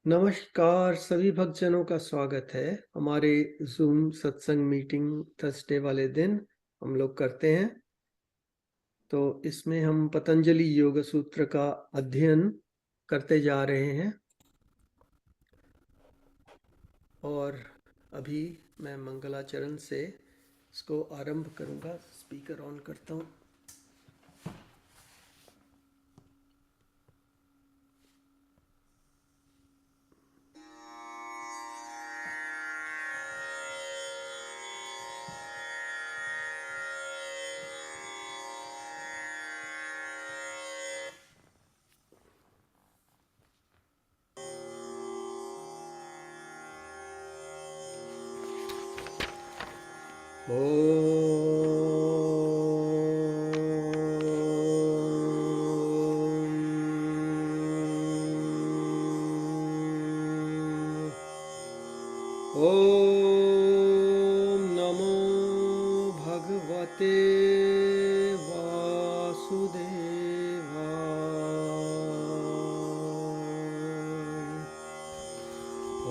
नमस्कार, सभी भक्तजनों का स्वागत है। हमारे जूम सत्संग मीटिंग थर्सडे वाले दिन हम लोग करते हैं। तो इसमें हम पतंजलि योग सूत्र का अध्ययन करते जा रहे हैं। और अभी मैं मंगलाचरण से इसको आरंभ करूंगा। स्पीकर ऑन करता हूँ। ओम नमो भगवते वासुदेवाय।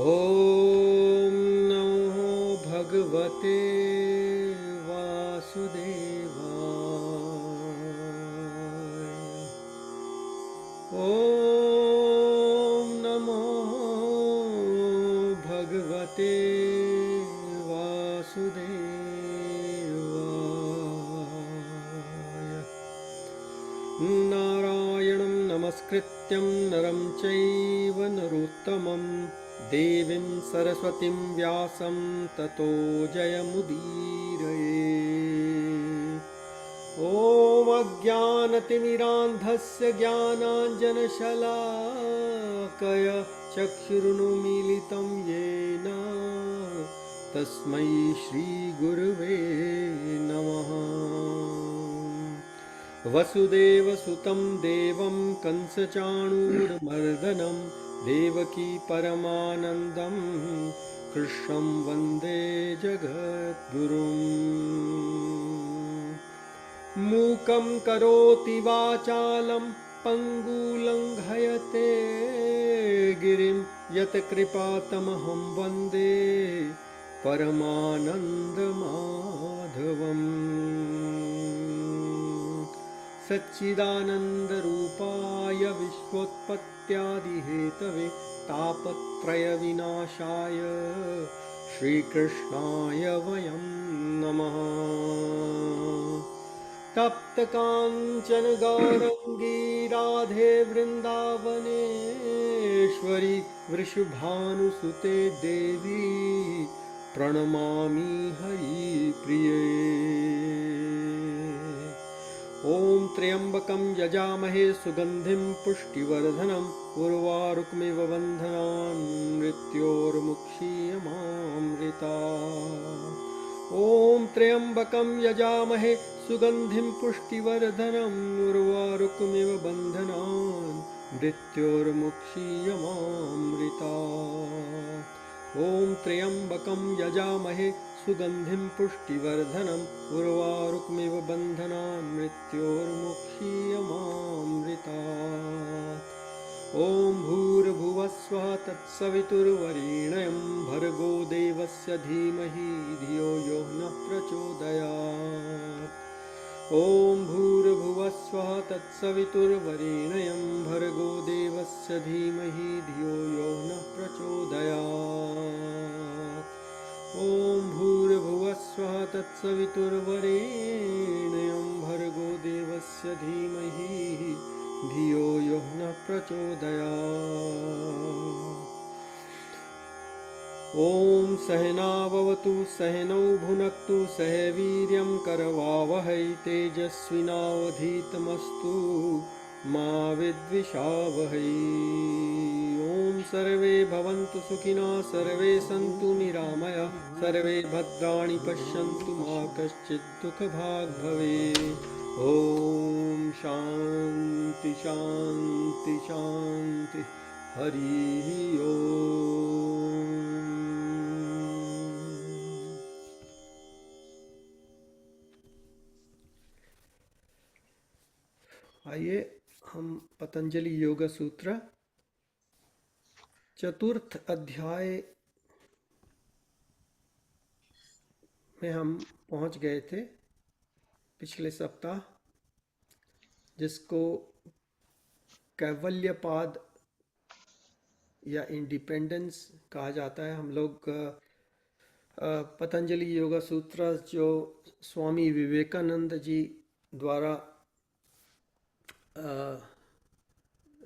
ओम नमो भगवते वासुदेवाय। ओम नमो भगवते वासुदेवाय। नारायणं नमस्कृत्यं नरं चैव नरोत्तमं देवीं सरस्वतीं व्यासं ततो जयमुदीरये। ॐ अज्ञानतिमिरान्धस्य ज्ञानाञ्जनशलाकया चक्षुरुन्मीलितं येन तस्मै श्रीगुरुवे नमः। वसुदेवसुतं देवं कंसचाणूरमर्दनं देवकी परमानन्दं कृष्णं वन्दे जगद्गुरुम्। मूकं करोति वाचालं पङ्गुलङ्घयते गिरिं यत्कृपातमहं वन्दे परमानन्दमाधवम्। सच्चिदानन्दरूपाय विश्वोत्पत्त्यादिहेतवे तापत्रयविनाशाय श्रीकृष्णाय वयं नमः। तप्तकाञ्चन गौरङ्गी राधे वृन्दावनेश्वरी वृषभानुसुते देवी प्रणमामि हरिप्रिये। ॐ त्र्यम्बकं यजामहे सुगन्धिं पुष्टिवर्धनम् उर्वारुकमिव बन्धनान् मृत्योर्मुक्षीयमामृतात्। ॐ त्र्यम्बकं यजामहे सुगन्धिं पुष्टिवर्धनम् उर्वारुकमिव बन्धनान् मृत्योर्मुक्षीयमामृतात्। ॐ त्र्यम्बकं यजामहे सुगन्धिं पुष्टिवर्धनम् उर्वारुकमिव बन्धनान् मृत्योर्मुक्षीयमामृतात्। ॐ भूर्भुवस्वः तत्सवितुर्वरेण्यं भर्गो देवस्य धीमहि धियो यो नः प्रचोदयात्। ॐ भूर्भुवस्वः तत्सवितुर्वरेण्यं भर्गो देवस्य धीमहि धियो यो नः प्रचोदयात्। ॐ भूर्भुवस्वः तत्सवितुर्वरेण्यं भर्गो देवस्य धीमहि धियो यो नः प्रचोदयात्। ॐ सहनाववतु सहनौ भुनक्तु सह वीर्यं करवावहै तेजस्विनावधीतमस्तु मा विद्विषावहै। ॐ सर्वे भवन्तु सुखिनः सर्वे सन्तु निरामयाः सर्वे भद्राणि पश्यन्तु मा कश्चित् दुःखभाग् भवेत्। ॐ शान्ति शान्ति शान्ति हरि ओम। आइए हम पतंजलि योग सूत्र चतुर्थ अध्याय में हम पहुंच गए थे पिछले सप्ताह, जिसको कैवल्यपाद या इंडिपेंडेंस कहा जाता है। हम लोग पतंजलि योगा सूत्र जो स्वामी विवेकानंद जी द्वारा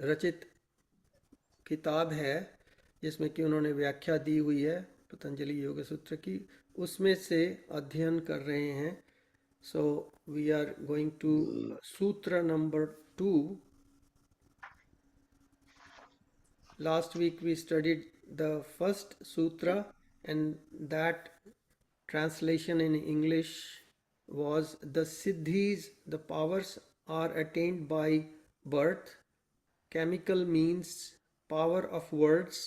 रचित किताब है, जिसमें कि उन्होंने व्याख्या दी हुई है पतंजलि योगा सूत्र की, उसमें से अध्ययन कर रहे हैं। So we are going to सूत्र number 2. Last week we studied the first sutra, and that translation in English was the siddhis, the powers are attained by birth. Chemical means power of words,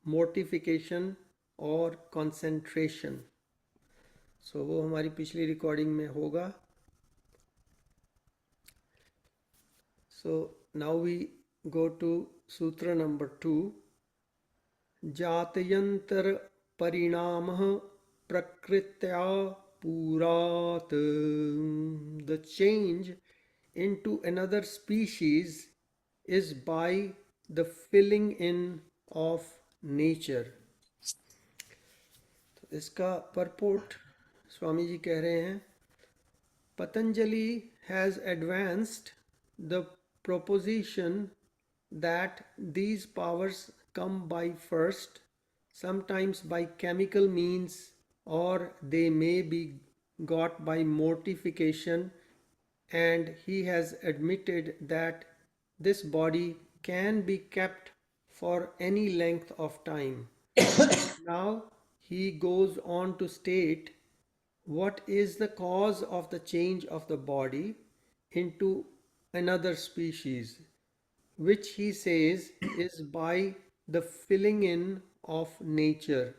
mortification or concentration. So वो हमारी पिछली recording में होगा. So now we go to sutra number 2. जातयंतर परिणामः प्रकृत्या पुरात्. The change into another species is by the filling in of nature. तो इसका purport Swami ji कह रहे हैं, Patanjali has advanced the proposition that these powers come by first, sometimes by chemical means, or they may be got by mortification, and he has admitted that this body can be kept for any length of time. Now he goes on to state what is the cause of the change of the body into another species, which he says is by the filling in of nature.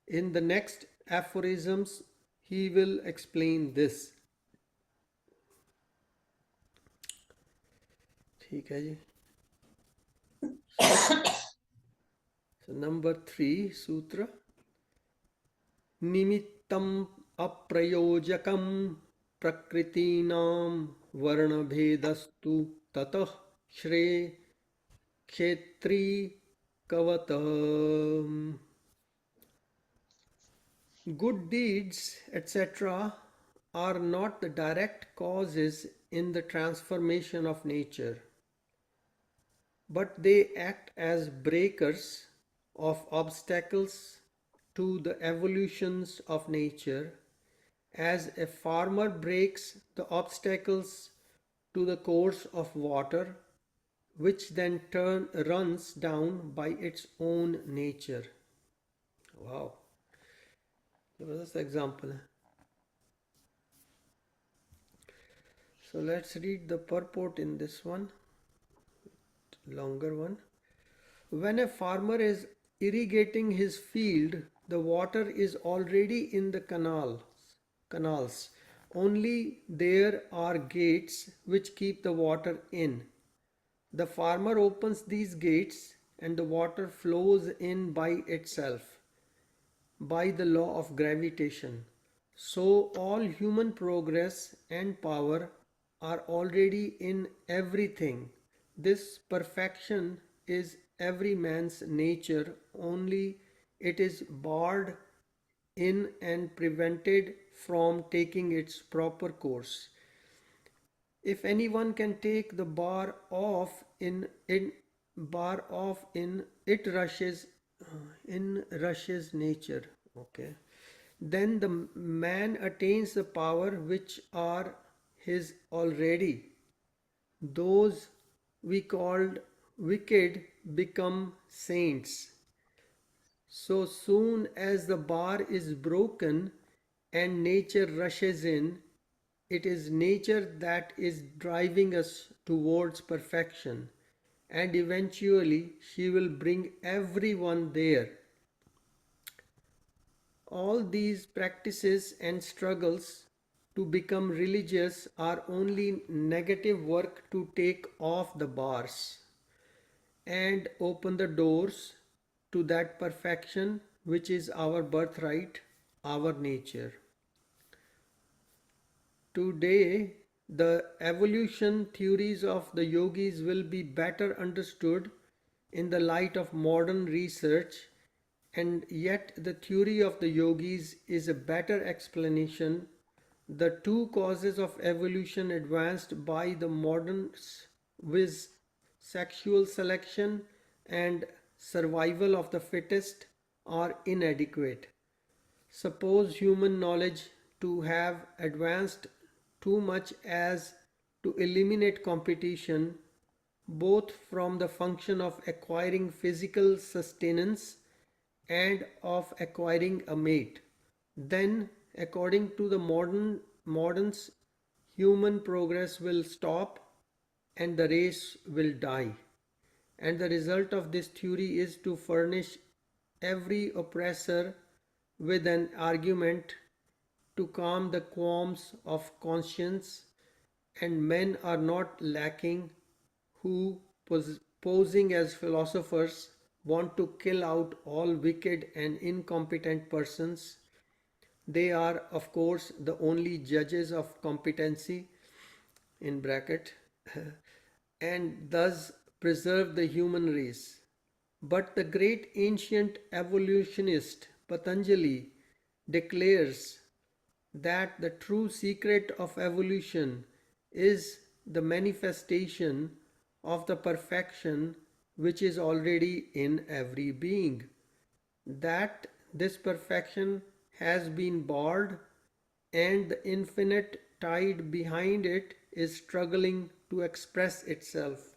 In the next aphorisms, he will explain this. ठीक है जी. So number 3 सूत्र, निमित्तम अप्रयोजकम प्रकृतीनां वर्णभेदस्तु ततः श्रेय क्षेत्री कवत. Good deeds, etc., are not the direct causes in the transformation of nature, but they act as breakers of obstacles to the evolutions of nature, as a farmer breaks the obstacles to the course of water, which then runs down by its own nature. Wow, जबरदस्त example है. So let's read the purport in this one, longer one. When a farmer is irrigating his field, the water is already in the canals. Only there are gates which keep the water in. The farmer opens these gates and the water flows in by itself, by the law of gravitation. So all human progress and power are already in everything. This perfection is every man's nature, only it is barred in and prevented from taking its proper course. If anyone can take the bar off in it rushes nature. Okay. Then the man attains the power which are his already. Those we called wicked become saints. So soon as the bar is broken and nature rushes in, it is nature that is driving us towards perfection, and eventually she will bring everyone there. All these practices and struggles to become religious are only negative work to take off the bars and open the doors to that perfection which is our birthright, our nature. Today, the evolution theories of the yogis will be better understood in the light of modern research, and yet the theory of the yogis is a better explanation. The two causes of evolution advanced by the moderns, with sexual selection and survival of the fittest, are inadequate. Suppose human knowledge to have advanced too much as to eliminate competition, both from the function of acquiring physical sustenance and of acquiring a mate. Then, according to the moderns, human progress will stop and the race will die. And the result of this theory is to furnish every oppressor with an argument to calm the qualms of conscience, and men are not lacking who, posing as philosophers, want to kill out all wicked and incompetent persons. They are, of course, the only judges of competency in bracket and thus preserve the human race. But the great ancient evolutionist Patanjali declares that the true secret of evolution is the manifestation of the perfection which is already in every being. That this perfection has been barred and the infinite tide behind it is struggling to express itself.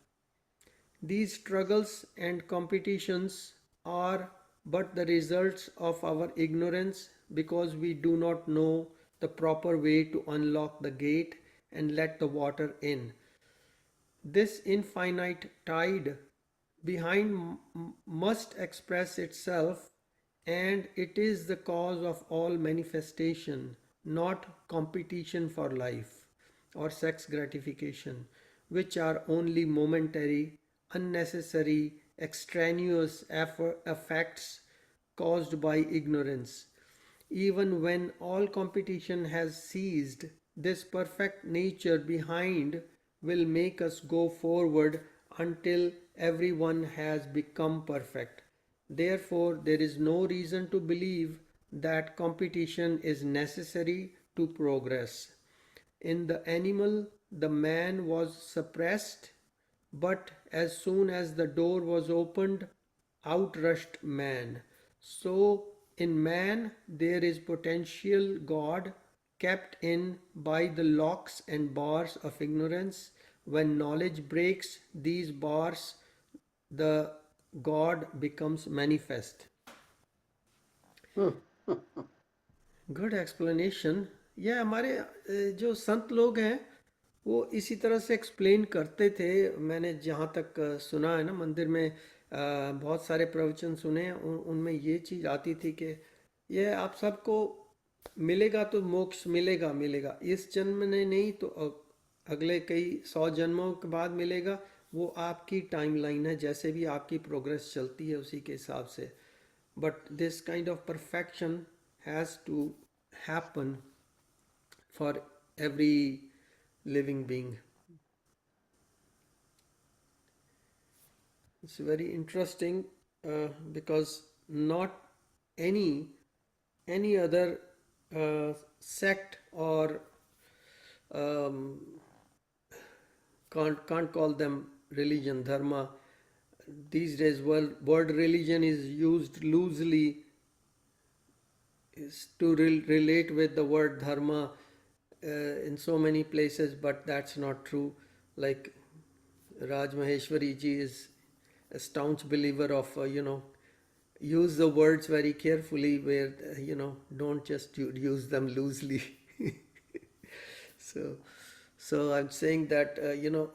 These struggles and competitions are but the results of our ignorance, because we do not know the proper way to unlock the gate and let the water in. This infinite tide behind must express itself, and it is the cause of all manifestation, not competition for life or sex gratification, which are only momentary, unnecessary, extraneous effects caused by ignorance. Even when all competition has ceased, this perfect nature behind will make us go forward until everyone has become perfect. Therefore, there is no reason to believe that competition is necessary to progress. In the animal, the man was suppressed, but as soon as the door was opened, out rushed man. So, in man, there is potential God kept in by the locks and bars of ignorance. When knowledge breaks these bars, the God becomes manifest. Good explanation. यह हमारे जो संत लोग हैं वो इसी तरह से explain करते थे। मैंने जहाँ तक सुना है ना, मंदिर में बहुत सारे प्रवचन सुने हैं, उनमें ये चीज़ आती थी कि यह आप सबको मिलेगा तो मोक्ष मिलेगा मिलेगा, इस जन्म में नहीं तो अगले कई 100 जन्मों के बाद मिलेगा। वो आपकी टाइमलाइन है, जैसे भी आपकी प्रोग्रेस चलती है उसी के हिसाब से। But this kind of perfection has to happen for every living being. It's very interesting because not any other sect or can't call them religion, dharma. These days word religion is used loosely, is to relate with the word dharma in so many places, but that's not true. Like Raj Maheshwari ji is a staunch believer of use the words very carefully, where don't just use them loosely. so I'm saying that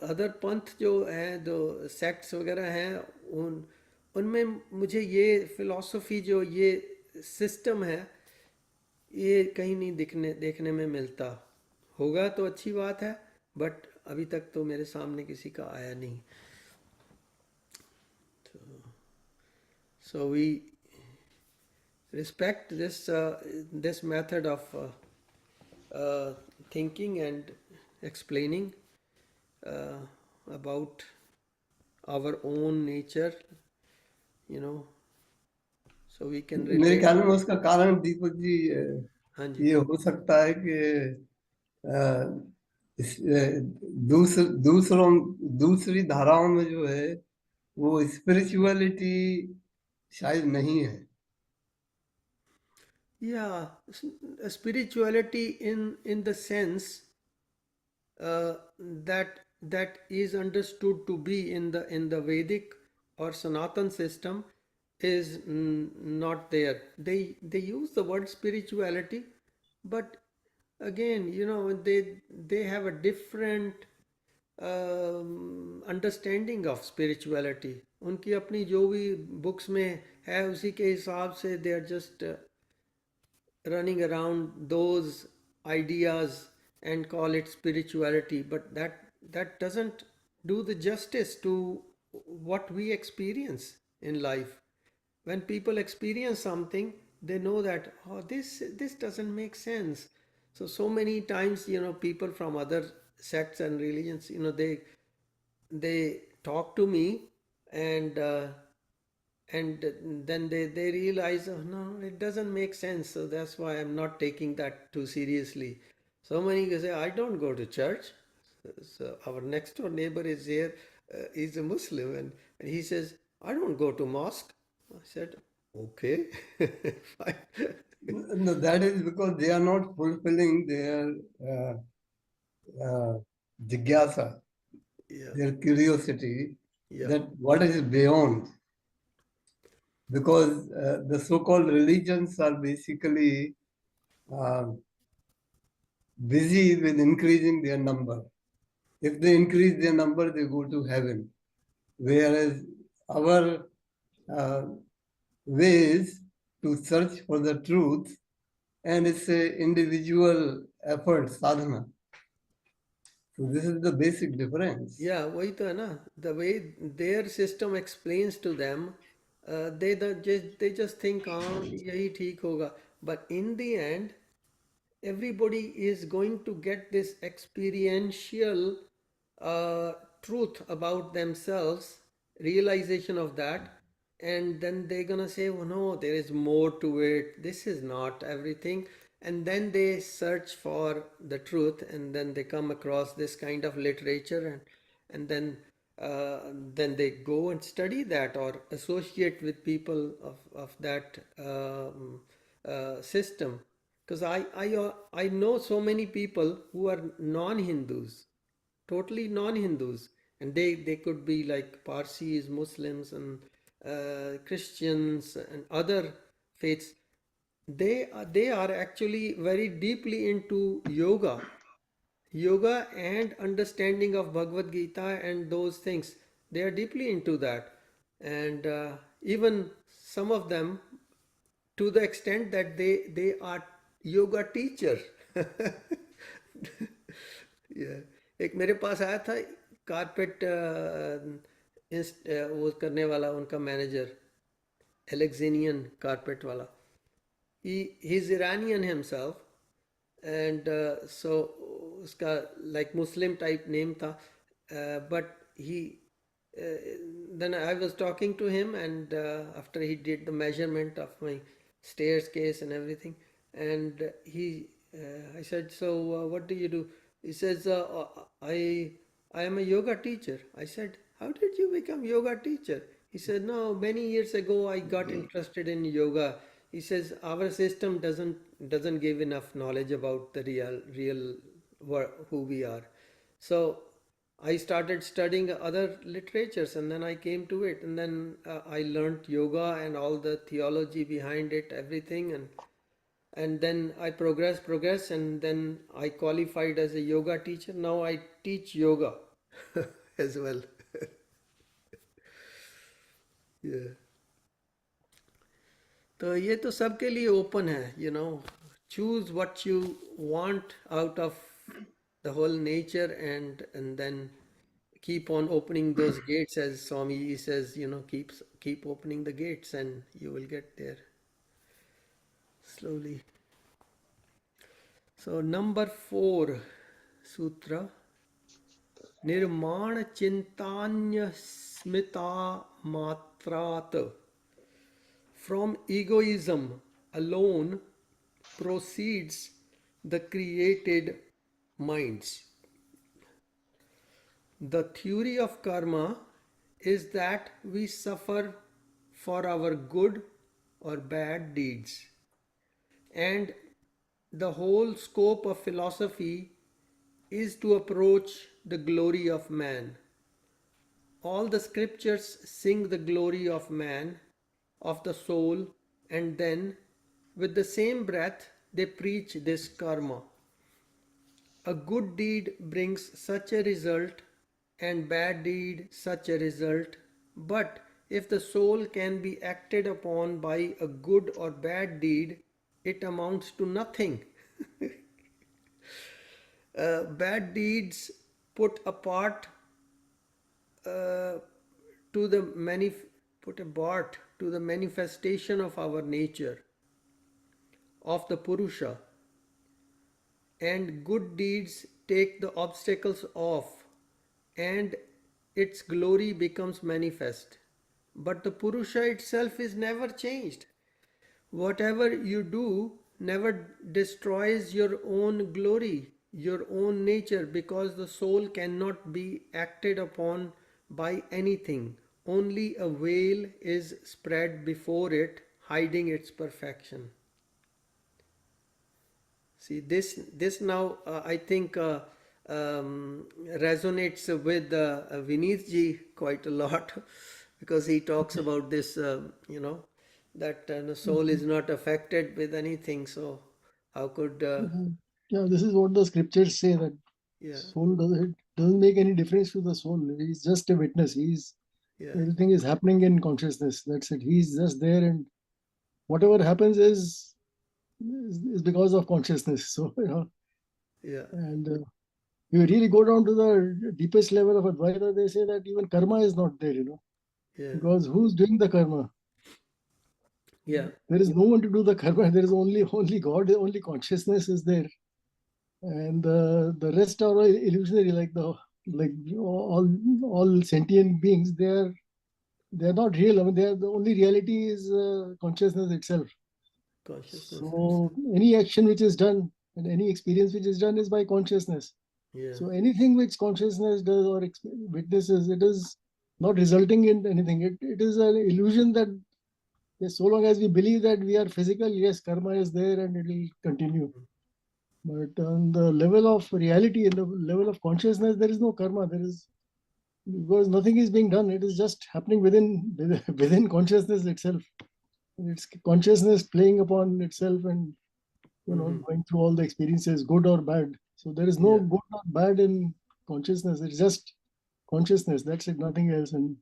other पंथ जो हैं, जो sects वगैरह हैं, उनमें मुझे ये philosophy जो ये system है, ये कहीं नहीं देखने में मिलता। होगा तो अच्छी बात है, बट अभी तक तो मेरे सामने किसी का आया नहीं। So So we respect this method of thinking and explaining uh, about our own nature, you know, so we can मेरे relate. ख्याल में उसका कारण दीपक जी हाँ जी। ये हो सकता है कि अ, दूसरों दूसरी धाराओं में जो है वो स्पिरिचुअलिटी शायद नहीं है। Yeah, spirituality in the sense uh, that is understood to be in the Vedic or Sanatan system is not there. They use the word spirituality, but again, you know, they have a different understanding of spirituality. उनकी अपनी जो भी books में है उसी के हिसाब से they are just running around those ideas and call it spirituality, but that doesn't do the justice to what we experience in life. When people experience something, they know that, oh, this doesn't make sense. So many times, you know, people from other sects and religions, you know, they talk to me, and and then they realize, oh, no, it doesn't make sense, so that's why I'm not taking that too seriously. So many say, I don't go to church. So our next door neighbor is here, he's a Muslim, and he says, I don't go to mosque. I said, okay. Fine. No, that is because they are not fulfilling their uh, jigyasa, Yeah, their curiosity, yeah, that what is beyond. Because the so-called religions are basically uh, busy with increasing their number. If they increase their number, they go to heaven. Whereas our uh, way is to search for the truth, and it's a individual effort, sadhana. So this is the basic difference. yeah, वही तो है ना, the way their system explains to them, they just think, हाँ यही ठीक होगा, but in the end everybody is going to get this experiential uh, truth about themselves, realization of that, and then they're gonna say, oh no, there is more to it, this is not everything. And then they search for the truth, and then they come across this kind of literature, and then they go and study that or associate with people of that system. Because I know so many people who are non-Hindus, totally non-Hindus, and they could be like Parsis, Muslims, and Christians and other faiths. They are actually very deeply into yoga and understanding of Bhagavad Gita and those things. They are deeply into that, and even some of them, to the extent that they are yoga teacher. Yeah. एक मेरे पास आया था carpet वो करने वाला, उनका manager, एलेक्जेनियन carpet वाला, he's Iranian himself, and so uska like Muslim type name tha, but he uh, then I was talking to him, and after he did the measurement of my staircase and everything, and I said, so what do you do? He says, I am a yoga teacher. I said, how did you become yoga teacher? He said, no, many years ago I got interested in yoga. He says our system doesn't give enough knowledge about the real who we are. So I started studying other literatures, and then I came to it, and then I learned yoga and all the theology behind it, everything, and then I progressed, and then I qualified as a yoga teacher. Now I teach yoga as well. Yeah. तो ये तो सबके लिए open है, you know, choose what you want out of the whole nature, and then keep on opening those gates, as Swami says, keep opening the gates and you will get there slowly. So number 4 sutra, Nirmana Chintanya Smita Matrat. From egoism alone proceeds the created minds. The theory of karma is that we suffer for our good or bad deeds, and the whole scope of philosophy is to approach the glory of man. All the scriptures sing the glory of man, of the soul, and then, with the same breath, they preach this karma. A good deed brings such a result, and bad deed such a result. But if the soul can be acted upon by a good or bad deed, it amounts to nothing. Bad deeds put apart uh, to the put a bar to the manifestation of our nature, of the Purusha, and good deeds take the obstacles off, and its glory becomes manifest. But the Purusha itself is never changed. Whatever you do never destroys your own glory, your own nature, because the soul cannot be acted upon by anything. Only a veil is spread before it, hiding its perfection. See, this now I think resonates with Vineet ji quite a lot because he talks about this, that the soul is not affected with anything. So how could, Yeah, yeah, this is what the scriptures say, that yeah, soul doesn't make any difference to the soul. He's just a witness. yeah, Everything is happening in consciousness. That's it. He's just there, and whatever happens is because of consciousness. So yeah, and you really go down to the deepest level of Advaita, they say that even karma is not there. yeah, Because who's doing the karma? yeah, There is no one to do the karma. There is only God. Only consciousness is there, and the rest are all illusionary. Like all sentient beings, they're not real. I mean, the only reality is consciousness itself. consciousness So itself. any action which is done and any experience which is done is by consciousness. Yeah, So anything which consciousness does or witnesses, it is not resulting in anything. It is an illusion that, yes, so long as we believe that we are physical, yes, karma is there and it will continue. But on the level of reality, in the level of consciousness, there is no karma. There is, because nothing is being done. It is just happening within consciousness itself. It's consciousness playing upon itself and hmm, going through all the experiences, good or bad. So there is no yeah, good or bad in consciousness. It's just consciousness. That's it. Nothing else. And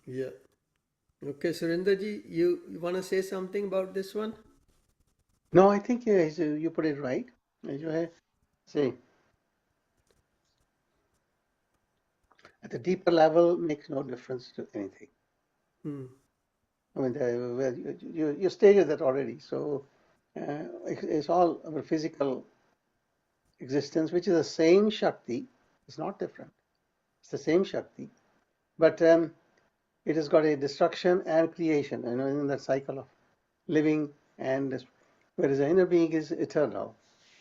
yeah. Okay, Surinder ji, you want to say something about this one? No, I think you put it right. As you say, at the deeper level, makes no difference to anything. Hmm. I mean, well, you stated that already. So it's all our physical existence, which is the same Shakti. It's not different. It's the same Shakti, but it has got a destruction and creation. In that cycle of living and whereas the inner being is eternal,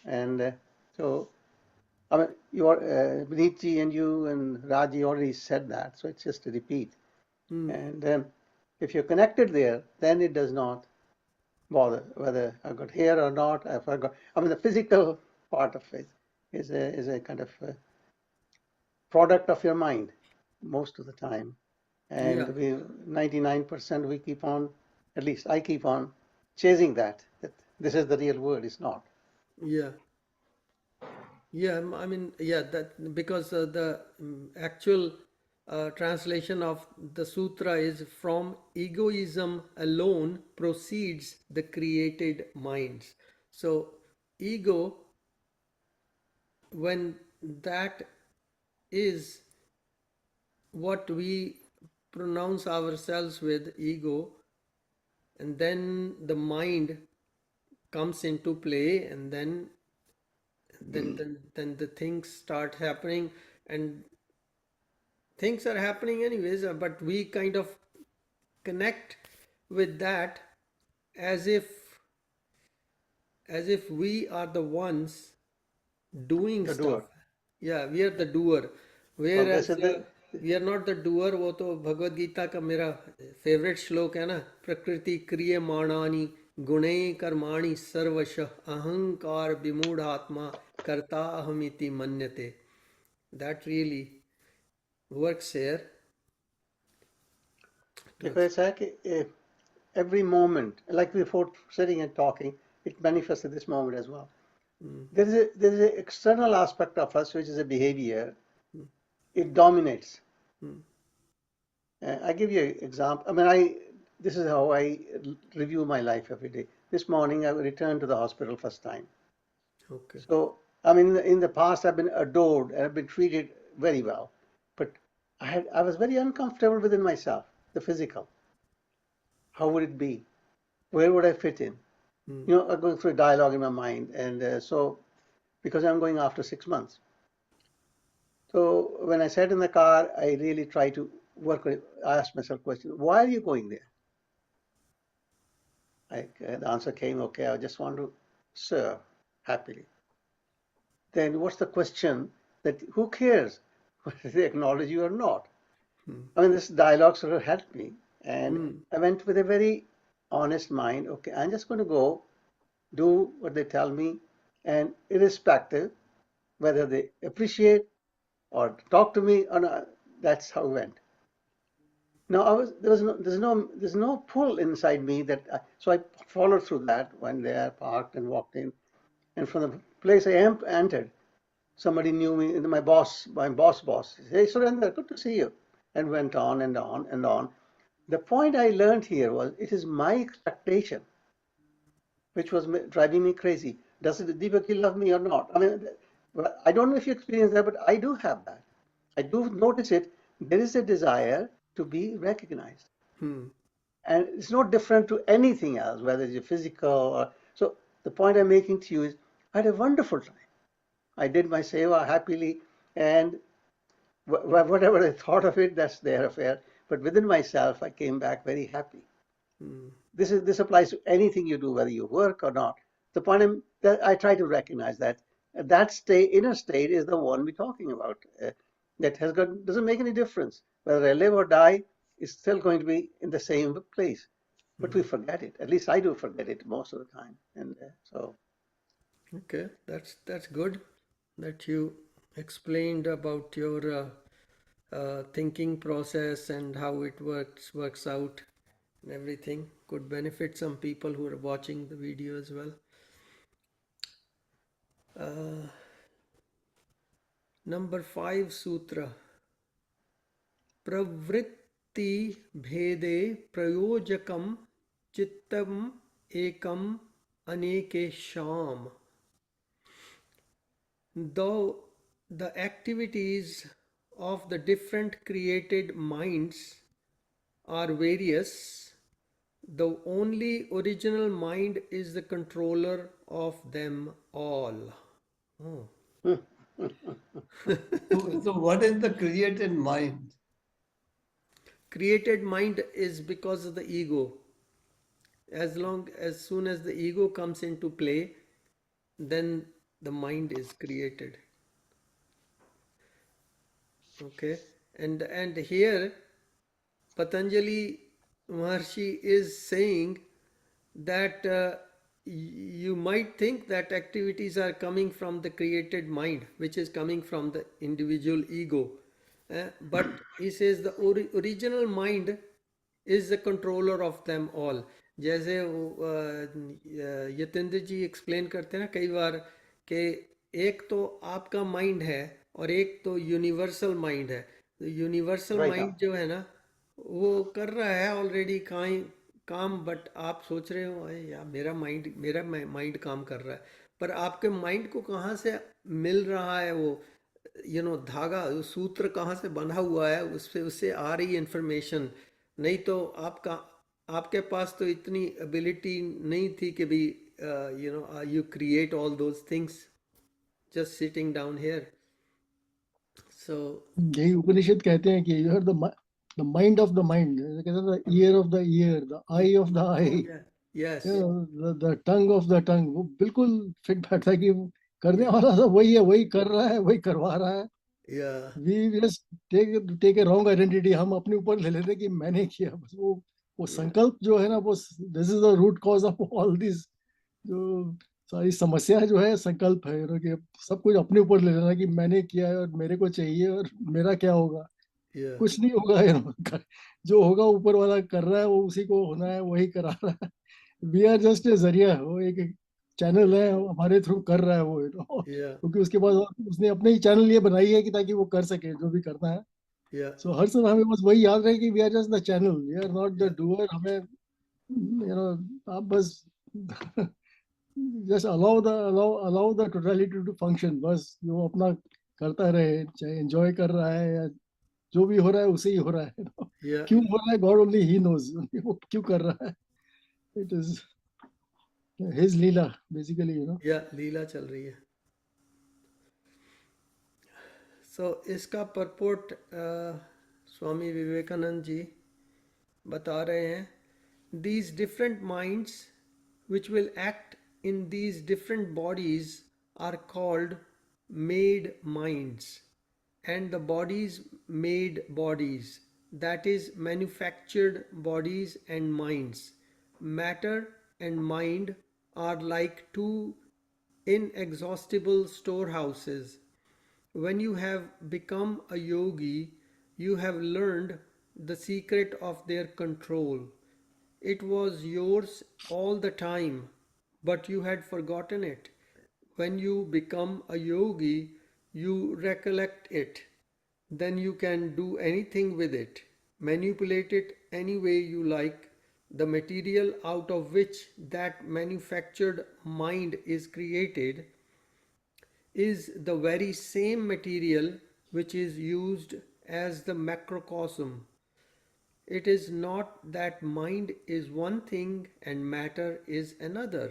and so I mean, Vinitji and you and Raji already said that, so it's just a repeat. Hmm. And if you're connected there, then it does not bother whether I got hair or not. If I got, I mean, the physical part of it is a kind of product of your mind most of the time, and Yeah, 99% we keep on, at least I keep on chasing that. That this is the real word. It's not. yeah. Yeah, I mean, yeah, that because the actual translation of the sutra is from egoism alone proceeds the created minds. So, ego, when that is what we pronounce ourselves with, ego, and then the mind comes into play, and then the things start happening, and things are happening anyways, but we kind of connect with that as if we are the ones doing The stuff. doer. Yeah, we are the doer, Well, they whereas said that we are not the doer. वो तो भगवद गीता का मेरा favourite श्लोक है ना, प्रकृति क्रियमाणानि गुणैः कर्माणि सर्वशः अहंकार विमूढ़ात्मा कर्ता अहमिति मन्यते. That really works here. because it's like every moment, like before sitting and talking, it manifests at this moment as well. There is an external aspect of us which is a behavior. It dominates. I give you an example. I mean, this is how I review my life every day. This morning I returned to the hospital first time. Okay. So I mean, in the past I've been adored and I've been treated very well, but I was very uncomfortable within myself, the physical. How would it be? Where would I fit in? You know, I'm going through a dialogue in my mind, and so because I'm going after 6 months. So when I sat in the car, I really tried to work on it. I asked myself a question: why are you going there? The answer came, okay, I just want to serve happily. Then what's the question? That who cares whether they acknowledge you or not? I mean, this dialogue sort of helped me, and I went with a very honest mind. Okay, I'm just going to go do what they tell me, and irrespective whether they appreciate or talk to me or not, that's how it went. Now there's no pull inside me so I followed through that, went there, parked, and walked in, and from the place I entered, somebody knew me, my boss, said, "Hey, Surendra, good to see you," and went on and on and on. The point I learned here was it is my expectation which was driving me crazy. Does Deepaki love me or not? I mean, I don't know if you experience that, but I do have that. I do notice it. There is a desire to be recognized. And it's not different to anything else, whether it's physical or so. The point I'm making to you is I had a wonderful time. I did my seva happily, and whatever I thought of it, that's their affair. But within myself, I came back very happy. This applies to anything you do, whether you work or not. The point that I try to recognize that inner state is the one we're talking about. That doesn't make any difference whether I live or die. It's still going to be in the same place, but we forget it. At least I do forget it most of the time, and so. Okay, that's good that you explained about your thinking process and how it works out and everything. Could benefit some people who are watching the video as well. Number 5 sutra. Pravritti bhede prayojakam chittam ekam anekesham. Though the activities of the different created minds are various, the only original mind is the controller of them all. Oh. So what is the created mind? Created mind is because of the ego. As soon as the ego comes into play, then the mind is created. Okay, and here Patanjali Maharshi is saying that you might think that activities are coming from the created mind, which is coming from the individual ego. But he says the original mind is the controller of them all. जैसे यतेंद्र जी explain करते हैं ना कई बार कि एक तो आपका mind है और एक तो यूनिवर्सल माइंड है. तो यूनिवर्सल माइंड जो है ना वो कर रहा है ऑलरेडी काम, बट आप सोच रहे हो अरे यार मेरा माइंड काम कर रहा है, पर आपके माइंड को कहाँ से मिल रहा है वो धागा, सूत्र कहाँ से बंधा हुआ है, उससे आ रही इंफॉर्मेशन। नहीं तो आपके पास तो इतनी एबिलिटी नहीं थी कि भी you create all those things just sitting down here. So यही उपनिषद कहते हैं कि you are the mind of the mind, कहते हैं the ear of the ear, the eye of the eye, yes, the tongue of the tongue. वो बिल्कुल fit बैठता है कि वो करने वाला तो वही है, वही कर रहा है, वही करवा रहा है। या we just take a wrong identity, हम अपने ऊपर ले लेते हैं कि मैंने किया। बस वो संकल्प जो है ना, वो this is the root cause of all this. जो सारी समस्या जो है संकल्प है, कि सब कुछ अपने ऊपर ले लेना कि मैंने किया है और मेरे को चाहिए और मेरा क्या होगा। या कुछ नहीं होगा जो होगा ऊपर वाला कर रहा है, वो उसी को होना है, वही करा रहा है। वी आर जस्ट ए जरिया, वो एक चैनल है, हमारे थ्रू कर रहा है वो, या क्योंकि उसके बाद उसने अपने ही चैनल ये बनाई है कि ताकि वो कर सके जो भी करना है। या सो हर समय हमें बस वही याद रहे कि we are just the channel, we are not the doer. हमें आप बस just allow the totality to function, बस जो अपना करता रहे, चाहे एंजॉय कर रहा है या जो भी हो रहा है उसे ही हो रहा है। या क्यों हो रहा है, गॉड ओनली ही नोज, वो क्यों कर रहा है। It is his Leela basically. या लीला चल रही है। सो इसका परपोर्ट स्वामी विवेकानंद जी बता रहे हैं, these different minds which will act in these different bodies are called made minds, and the bodies made bodies, that is manufactured bodies and minds. Matter and mind are like two inexhaustible storehouses. When you have become a yogi, you have learned the secret of their control. It was yours all the time, but you had forgotten it. When you become a yogi, you recollect it. Then you can do anything with it, manipulate it any way you like. The material out of which that manufactured mind is created is the very same material which is used as the macrocosm. It is not that mind is one thing and matter is another,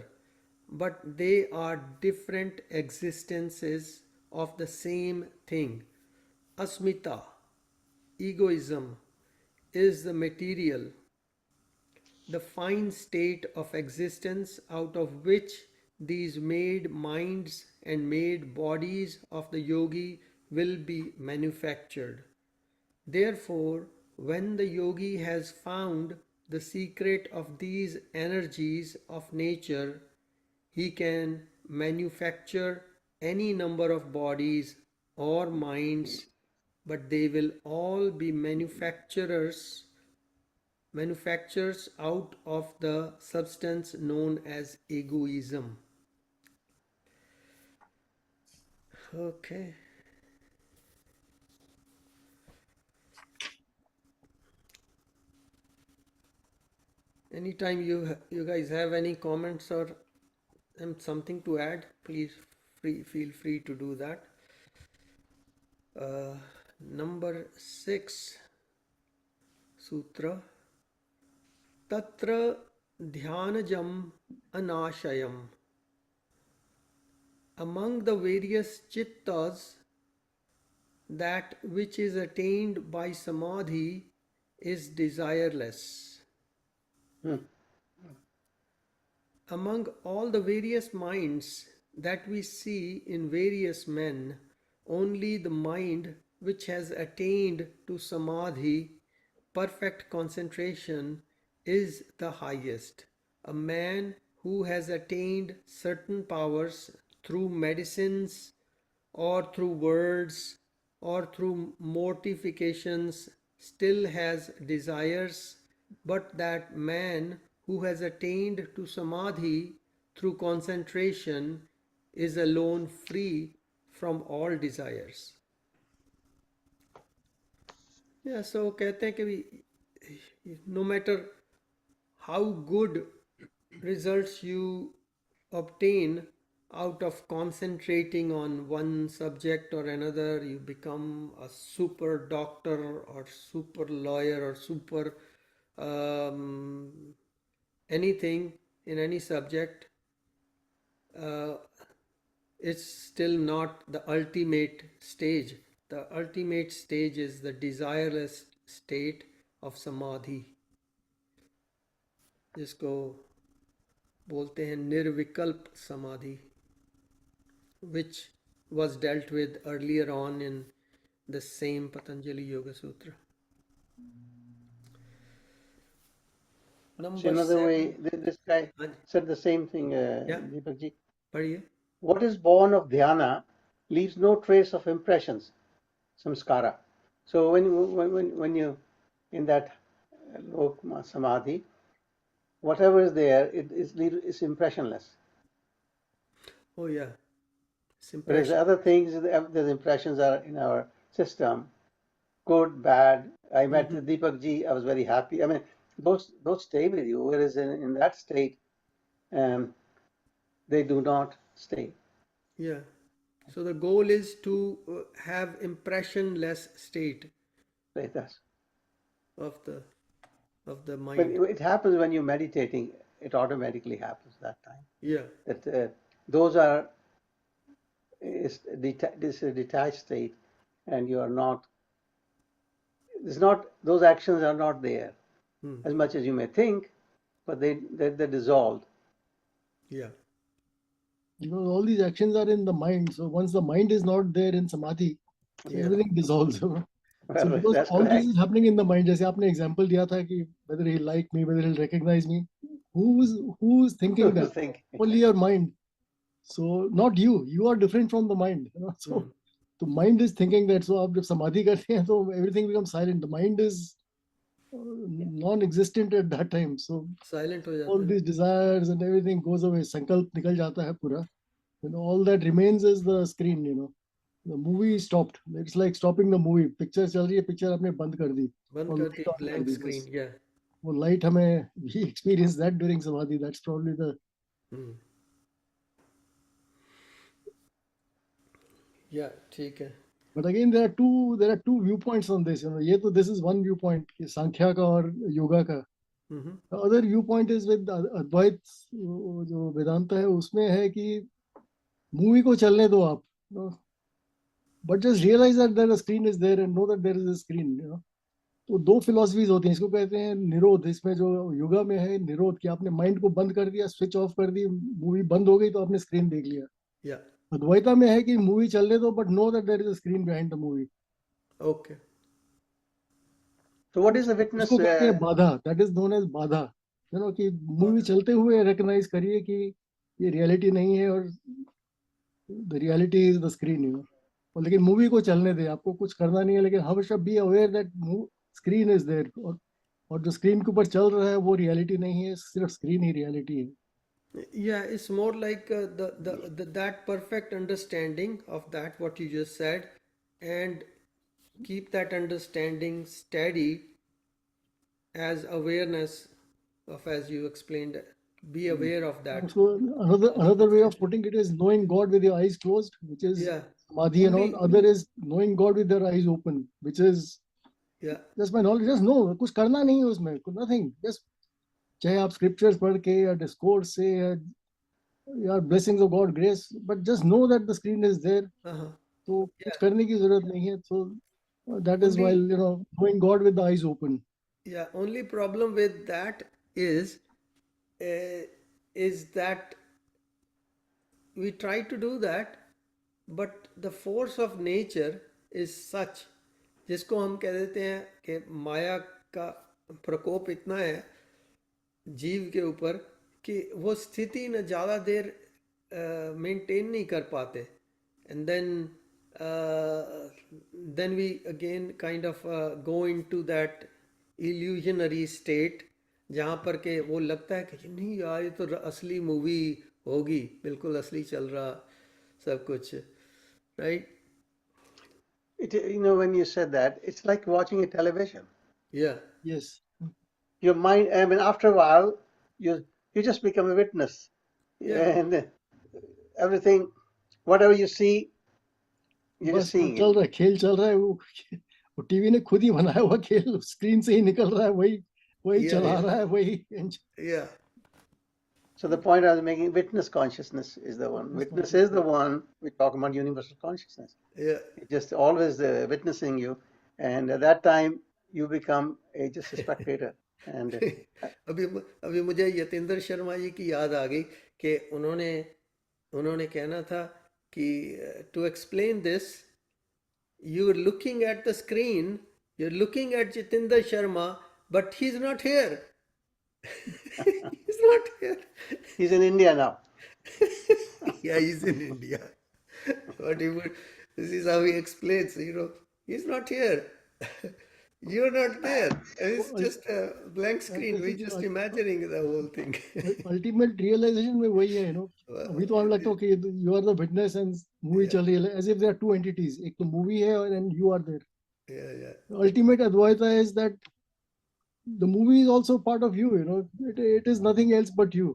but they are different existences of the same thing. Asmita, egoism, is the material, the fine state of existence out of which these made minds and made bodies of the yogi will be manufactured. Therefore, when the yogi has found the secret of these energies of nature, he can manufacture any number of bodies or minds, but they will all be manufactures out of the substance known as egoism. Okay. Anytime you guys have any comments or something to add, please feel free to do that. Number 6 sutra, tatra dhyanajam anashayam. Among the various chittas, that which is attained by samadhi is desireless. Among all the various minds that we see in various men, only the mind which has attained to samadhi, perfect concentration, is the highest. A man who has attained certain powers through medicines or through words or through mortifications still has desires, but that man who has attained to samadhi through concentration is alone free from all desires. Yeah, so कहते हैं कि no matter how good results you obtain out of concentrating on one subject or another, you become a super doctor or super lawyer or super anything in any subject. It's still not the ultimate stage. The ultimate stage is the desireless state of samadhi, जिसको बोलते हैं निर्विकल्प समाधि, which was dealt with earlier on in the same Patanjali Yoga Sutra. So Number another 7. way, this guy हाँ, said the same thing, Yeah. Deepak ji. पढ़िए. What is born of dhyana leaves no trace of impressions, samskara. So when you in that lok samadhi, whatever is there, it's impressionless. Oh yeah, it's Whereas the impression. other things, the impressions are in our system, good, bad. I met Deepak ji, I was very happy. I mean, those stay with you, whereas in that state, they do not stay. Yeah. So the goal is to have impressionless state Like that. of the But mind. it happens when you're meditating, it automatically happens that time. Yeah. That those are, this is a detached state, and you are not, it's not, those actions are not there as much as you may think, but they're dissolved. Yeah. Because all these actions are in the mind. So once the mind is not there in samadhi, so Yeah. everything dissolves. So Well, because that's all this correct. is happening in the mind. जैसे आपने example दिया था कि whether he'll like me, whether he'll recognize me, who's thinking Who's that? thinking? Only your mind. So not you. You are different from the mind. You know? So the mind is thinking that. So आप जब समाधि करते हैं, so everything becomes silent. The mind is non-existent at that time. So Silent हो all जाता है. these desires and everything goes away. संकल्प निकल जाता है पूरा. You know, all that remains is the screen. You know, the movie stopped. It's like stopping the movie. Picture चल रही है, picture आपने बंद कर दी. बंद और कर light दी, on कर blank दी, screen. बस. Yeah. वो light हमें, we experience that during samadhi. That's probably the. Yeah, ठीक है. But again, there are two viewpoints on this. You know, ये तो this is one viewpoint, कि सांख्या का और योगा का. The other viewpoint is with Advait, जो वेदांता है, उसमें है कि मूवी को चलने दो आप. You know, but just realize that the screen is there and know that there is a screen. You know, तो दो फिलोसफीज होती हैं. इसको कहते हैं निरोध. इसमें जो योगा में है निरोध, कि आपने माइंड को बंद कर दिया, स्विच ऑफ कर दी, मूवी बंद हो गई तो आपने स्क्रीन देख लिया. Yeah. अद्वैता में है कि मूवी चलने दो, but know that there is a screen behind the movie. Okay. So what is the witness? उसको कहते हैं बाधा. दैट इज नोन एज बाधा. यू नो, कि मूवी चलते हुए रिकॉग्नाइज करिए कि ये रियलिटी नहीं है और the reality is the screen. You know, और लेकिन मूवी को चलने दें, आपको कुछ करना नहीं है, लेकिन हमेशा be aware that screen is there. और जो स्क्रीन के ऊपर चल रहा है वो रियलिटी नहीं है, सिर्फ स्क्रीन ही रियलिटी है. Yeah, it's more like that perfect understanding of that what you just said, and keep that understanding steady as awareness of, as you explained, be aware of that. So another way of putting it is knowing God with your eyes closed, which is Yeah. samadhi and all. Other is knowing God with your eyes open, which is Yeah. just my knowledge. Just know, कुछ करना नहीं है उसमें, nothing. Just चाहे आप scriptures पढ़ के या discourse से या blessings of God, grace, but just know that the screen is there. तो कुछ करने की जरूरत नहीं है. So that is while, you know, knowing God with the eyes open. Yeah, only problem with that is that we try to do that, but the force of nature is such, जिसको हम कह देते हैं कि माया का प्रकोप इतना है जीव के ऊपर कि वो स्थिति न ज़्यादा देर मेंटेन नहीं कर पाते, and then we again kind of go into that illusionary state जहाँ पर के वो लगता है कि नहीं यार ये तो असली मूवी होगी, बिल्कुल असली चल रहा सब कुछ, right? You know, when you said that, it's like watching a television. Yeah. Yes. Your mind, I mean, after a while, you just become a witness. Yeah. And everything, whatever you see, you're बस just seeing चल it. रहा है, खेल चल रहा है, वो TV ने खुद ही बनाया हुआ खेल स्क्रीन से ही निकल रहा है, वही वही Yeah, चला yeah. रहा है, वही Yeah. So the point I was making, witness consciousness is the one. Witness is the one. We talk about universal consciousness. Yeah. It's just always witnessing you, and at that time you become just a spectator. And अभी मुझे यतेंद्र शर्मा जी की याद आ गई कि उन्होंने कहना था कि to explain this you are looking at the screen, you are looking at Jitendra Sharma, but he is not here. He's not here. he's in India now. Yeah, he's in India. But this is how he explains, he's not here. You're not there. It's just a blank screen. We're just imagining the whole thing. Ultimate realization में वही है, अभी तो हमें लगता है कि you are the witness and movie चल रही है, as if there are two entities, एक तो मूवी है and you are there. Yeah, yeah. Ultimate Advaita is that the movie is also part of you, it is nothing else but you.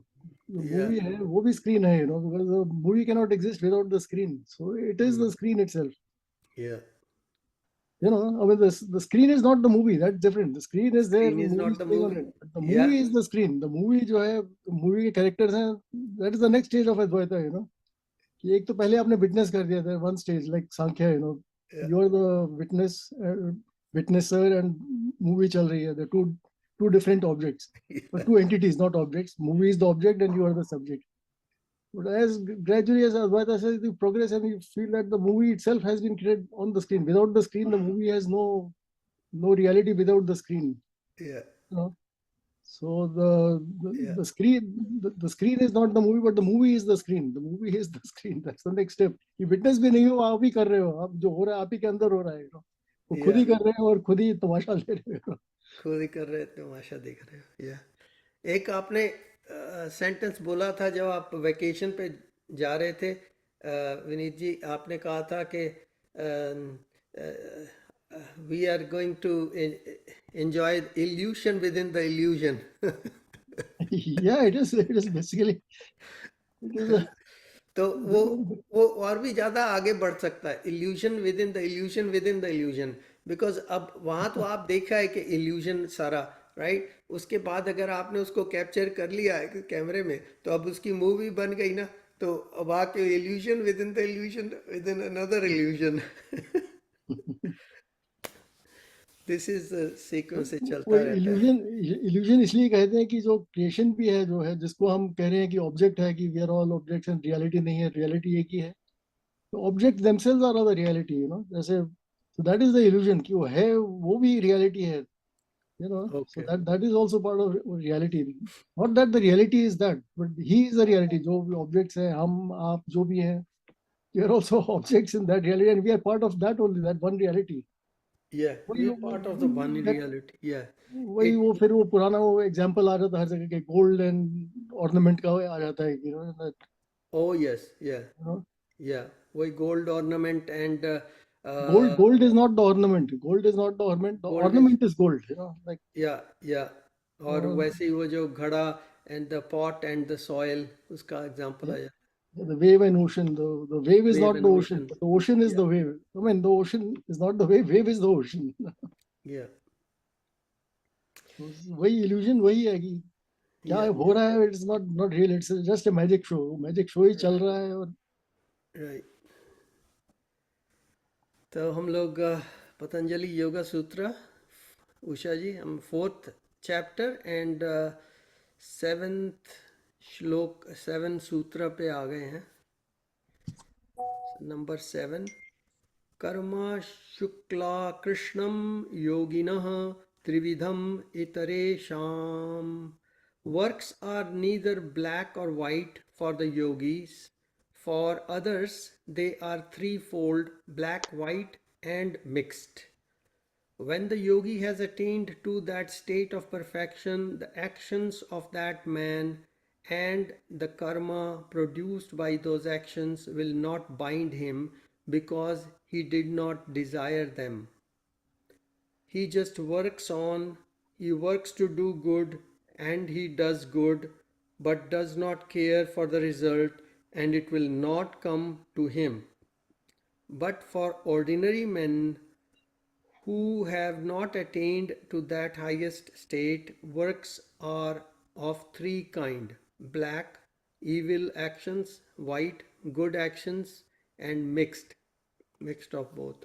The movie है, वो भी screen है, because the movie cannot exist without the screen. So it is the screen itself. Yeah. I mean, the screen is not the movie. That's different. The screen is there. Screen is movie not the playing on movie. it. But the movie is the screen. The movie जो है, movie के characters हैं, that is the next stage of Advaita, कि एक तो पहले आपने witness कर दिया था, one stage like Sankhya, you are the witnesser and movie चल रही है. The two different objects, but two entities, not objects. Movie is the object and you are the subject. But as gradually as Advaita says, you progress and you feel that the movie itself has been created on the screen. Without the screen, the movie has no reality without the screen. Yeah. So the screen, the screen is not the movie, but the movie is the screen. The movie is the screen. That's the next step. You witness भी नहीं हो, आप ही कर रहे हो. आप जो हो रहा है आप ही के अंदर हो रहा है. वो खुद ही कर रहे हो और खुद ही तमाशा ले रहे हो. खुद ही कर रहे थे, तमाशा देख रहे हो. एक आपने सेंटेंस बोला था जब आप वेकेशन पे जा रहे थे, विनीत जी, आपने कहा था कि we are going to enjoy illusion within the illusion. Yeah, it is basically, it is a, तो वो और भी ज्यादा आगे बढ़ सकता है, evolution within the evolution within the evolution. Because अब वहां तो आप देखा है कि इल्यूशन सारा, राइट, उसके बाद अगर आपने उसको कैप्चर कर लिया है कैमरे में, तो अब उसकी मूवी बन गई ना, तो अब आके evolution within the evolution with in another evolution. This is sequence से चलता रहता है. इल्यूजन इसलिए कहते हैं कि जो क्रिएशन भी है, जो है जिसको हम कह रहे हैं कि ऑब्जेक्ट है, कि we are all objects and reality नहीं है, रियलिटी एक ही है. तो object themselves are the reality, जैसे, so that is the illusion कि वो है, वो भी रियलिटी है, so that is also part of reality. Not that the reality is that, but he is the reality. जो भी ऑब्जेक्ट्स है, हम आप जो भी हैं, we are also objects in that reality, and we are part of that only, that one reality. Yeah, we are part of the one reality. Yeah. वही वो फिर वो पुराना वो एग्जांपल आ जाता है हर जगह के, गोल्ड एंड ऑर्नामेंट का आ जाता है, Oh yes, yeah, yeah. वही gold ornament and gold is not the ornament. Gold is not the ornament. The ornament is gold. Like yeah. और वैसे ही वो जो घड़ा and the pot and the soil, उसका एग्जांपल आया. the wave and ocean. The wave is not the ocean, but the ocean is the wave. I mean, the ocean is not the wave. Wave is the ocean. Yeah. वही illusion वही है कि क्या हो रहा है. It's not real. It's just a magic show. Magic show ही चल रहा है. और Right. तो हम लोग पतंजलि योगा सूत्र, उषा जी, हम 4th चैप्टर एंड 7th श्लोक, 7 सूत्र पे आ गए हैं. नंबर 7, कर्म शुक्ला कृष्णम योगिनः त्रिविधम इतरेषाम. Works are neither black or white for the yogis. For others, they are threefold, black, white, and mixed. When the yogi has attained to that state of perfection, the actions of that man and the karma produced by those actions will not bind him, because he did not desire them. He just works on, he works to do good, and he does good, but does not care for the result, and it will not come to him. But for ordinary men who have not attained to that highest state, works are of three kinds: black, evil actions; white, good actions; and mixed of both.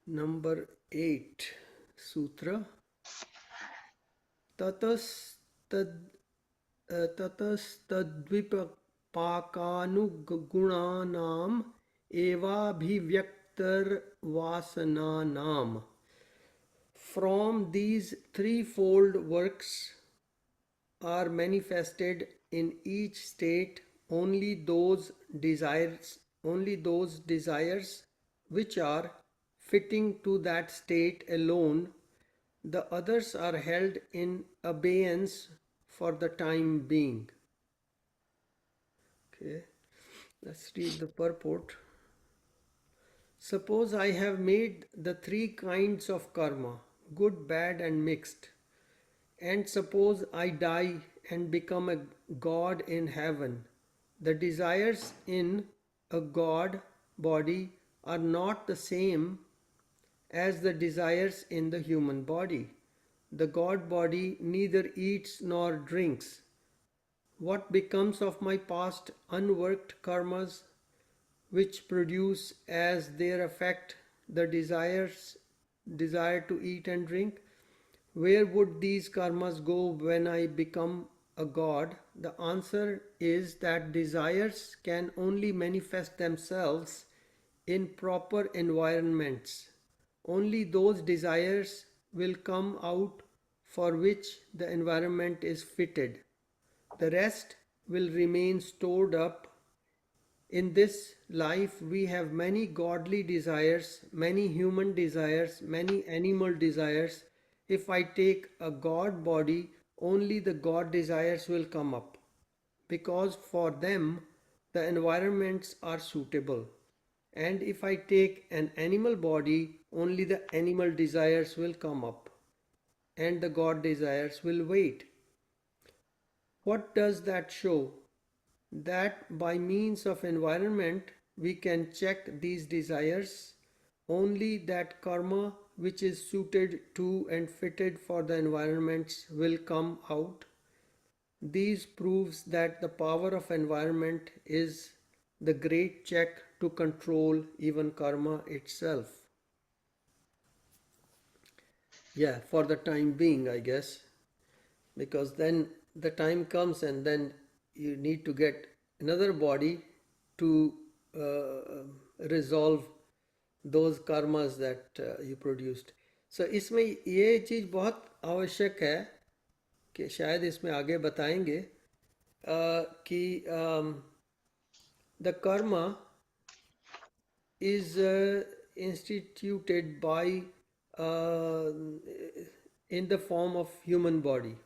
Number 8 Sutra. Tatastad Tatastadvipakanuggunanam evabhivyaktar vasananam. From these threefold works are manifested in each state only those desires which are fitting to that state alone. The others are held in abeyance for the time being. Okay, let's read the purport. Suppose I have made the three kinds of karma, good, bad, and mixed, and suppose I die and become a god in heaven. The desires in a god body are not the same as the desires in the human body. The god body neither eats nor drinks. What becomes of my past unworked karmas, which produce as their effect the desire to eat and drink? Where would these karmas go when I become a god? The answer is that desires can only manifest themselves in proper environments. Only those desires will come out for which the environment is fitted. The rest will remain stored up. In this life, we have many godly desires, many human desires, many animal desires. If I take a god body, only the god desires will come up, because for them the environments are suitable. And if I take an animal body, only the animal desires will come up, and the god desires will wait. What does that show? That by means of environment we can check these desires. Only that karma which is suited to and fitted for the environments will come out. These proves that the power of environment is the great check to control even karma itself. Yeah, for the time being, I guess, because then the time comes and then you need to get another body to resolve those karmas that you produced. So इसमें ये चीज़ बहुत आवश्यक है कि शायद इसमें आगे बताएंगे कि the karma is instituted by in the form of human body.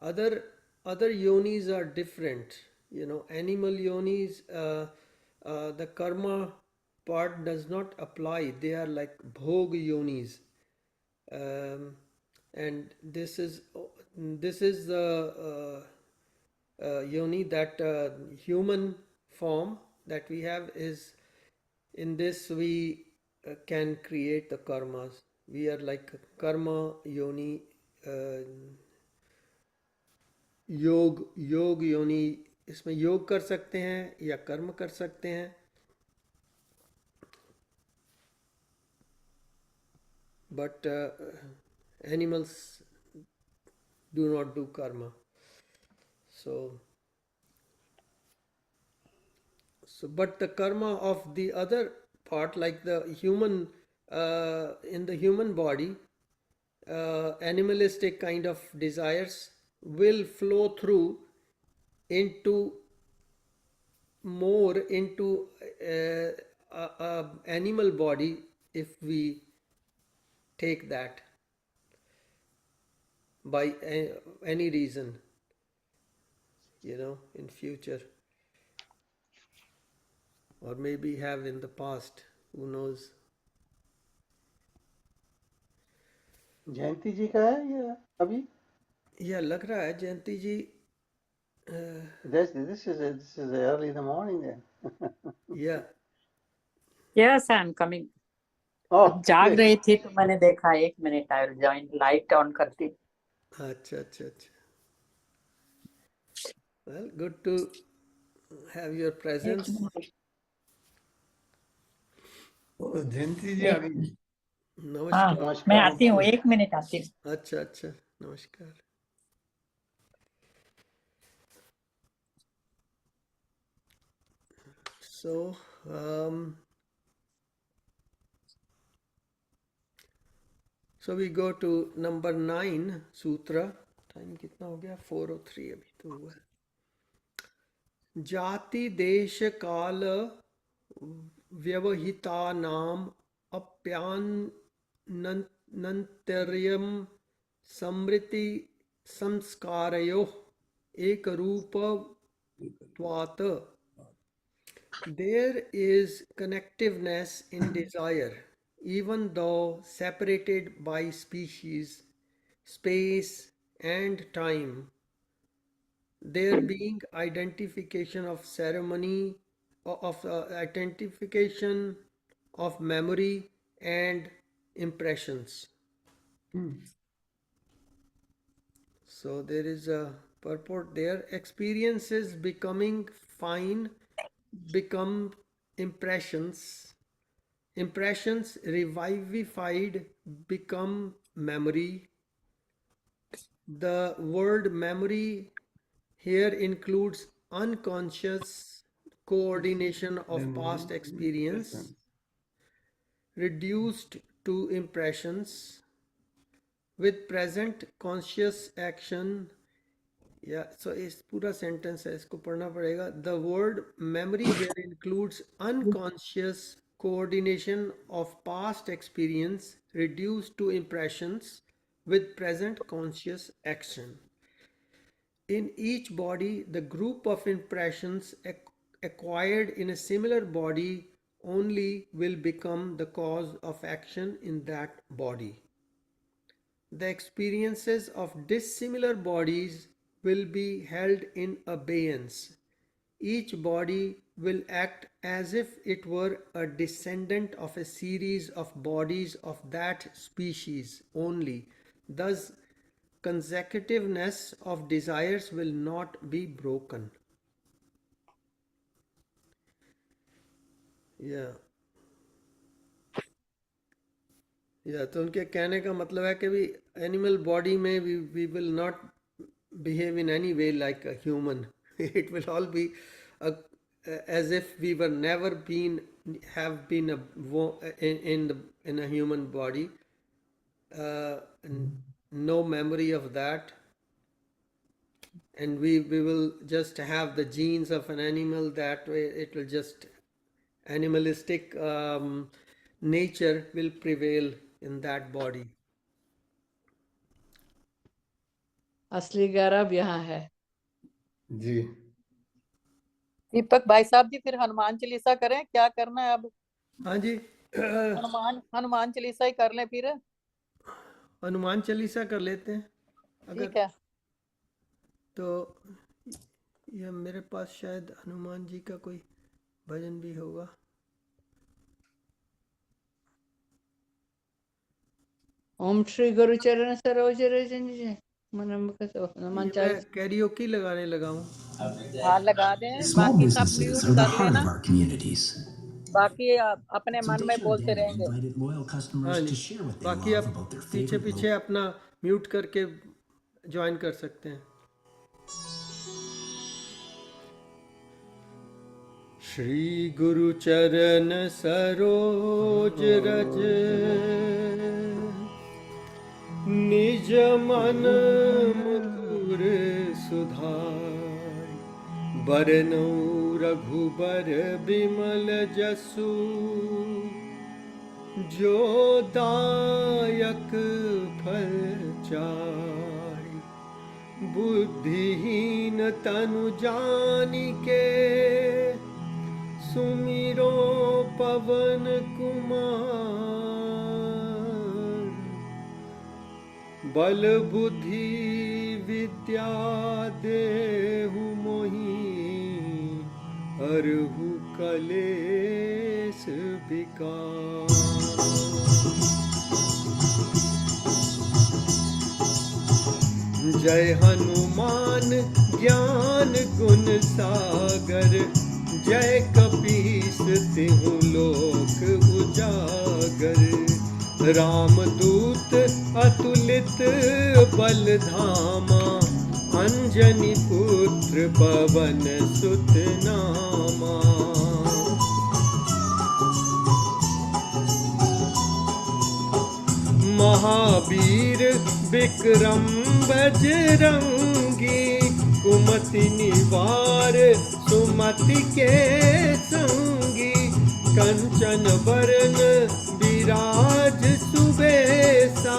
Other yonis are different. Animal yonis, the karma part does not apply. They are like bhog yonis. And this is the yoni, that human form that we have is, in this we can create the karmas. We are like karma yoni, योग योनि. इसमें योग कर सकते हैं या कर्म कर सकते हैं. But animals do not do karma. So but the karma of the other part, like the human, in the human body, animalistic kind of desires will flow through into more into a animal body if we take that by any reason, in future, or maybe have in the past, who knows. जयंती जी का है या अभी? या लग रहा है जयंती जी This is early in the morning then. Yeah. Yes, I'm coming. Oh, जाग good. रही थी तो मैंने देखा 1 minute I will join light on करती. अच्छा अच्छा अच्छा. Well, good to have your presence. Oh, Jayanti ji, एक- are you? हाँ नमस्कार. मैं आती हूँ 1 मिनट आती हूँ. अच्छा अच्छा, नमस्कार. So, so we go to number 9 सूत्र. टाइम कितना हो गया? 4:03 अभी तो हुआ. जाति देश काल व्यवहितानाम अप्यानन्तर्यं समृति संस्कारयोः एकरूपत्वात्. There is connectiveness in desire, even though separated by species, space, and time. There being identification of ceremony, of identification of memory and impressions. So there is a purport there. Experiences becoming fine become impressions. Impressions revivified become memory. The word memory here includes unconscious coordination of past experience, reduced to impressions, with present conscious action. Yeah, so इस पूरा sentence है, इसको पढ़ना पड़ेगा. The word memory here includes unconscious coordination of past experience reduced to impressions with present conscious action. In each body, the group of impressions acquired in a similar body only will become the cause of action in that body. The experiences of dissimilar bodies will be held in abeyance. Each body will act as if it were a descendant of a series of bodies of that species only. Thus, consecutiveness of desires will not be broken. Yeah. तो उनके कहने का मतलब है कि भी animal body में we will not behave in any way like a human. It will all be as if we were never have been in a human body. No memory of that, and we will just have the genes of an animal. That way it will just animalistic nature will prevail in that body. असली गौरव यहाँ है. जी. दीपक भाई साहब जी फिर हनुमान चालीसा करें, क्या करना है अब? हाँ जी. हनुमान चालीसा ही कर लें फिर. हनुमान चालीसा कर लेते हैं अगर. ठीक है. तो यह मेरे पास शायद हनुमान जी का कोई भजन भी होगा. ओम श्री गुरु चरण सरोज रज निज मन मुकुर हनुमान मैं चालीसा. कैरियोकी लगाने लगा हूँ. हाँ लगा दें. Small बाकी सब businesses म्यूट are the कर heart लेना. of our communities. बाकी अपने So मन में Desha बोलते Dan रहेंगे. invited loyal हाँ customers ji. to share what they बाकी love आप about their पीछे favorite पीछे अपना म्यूट करके ज्वाइन कर सकते हैं. श्री गुरु चरण सरोज रज निज मन मुकुर सुधार. बरनौ रघुबर बिमल जसु जो दायक फल चारि. बुद्धिहीन तनु जानिके सुमिरो पवन कुमार. बल बुद्धि विद्या देहु मोही हरहु कलेश विकार। जय हनुमान ज्ञान गुण सागर, जय कपीस तिहु लोक उजागर। रामदूत अतुलित बल धामा, अंजनी पुत्र पवन सुत नामा। महावीर विक्रम बजरंगी, कुमति निवार सुमति के संगी। कंचन बरन विराज सुबेसा,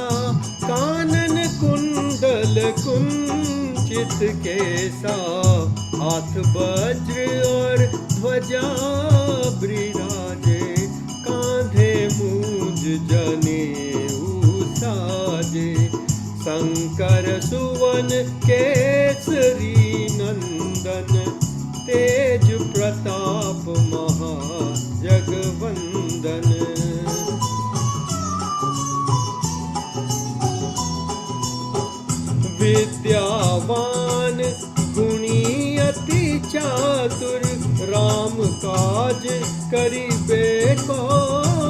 कानन कुंडल कुंचित केसा। हाथ वज्र और ध्वजा बिराजे, कांधे मूंज जनेऊ साजे। शंकर सुवन केसरी नंदन, तेज प्रताप महाजगवंदन। विद्यावान गुणी अति चातुर, राम काज करिबे को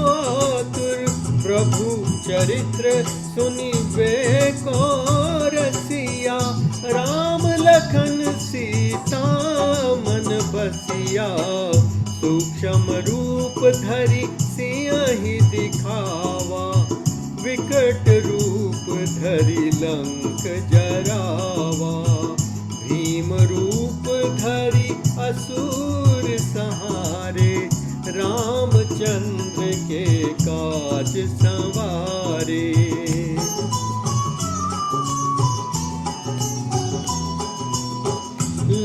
आतुर। प्रभु चरित्र सुनिबे को रसिया, राम लखन सीता मन बसिया। सूक्ष्म रूप धरि सियहि दिखावा, विकट रूप धरि लंक जरावा। भीम रूप धरि असुर संहारे, रामचंद्र के काज संवारे।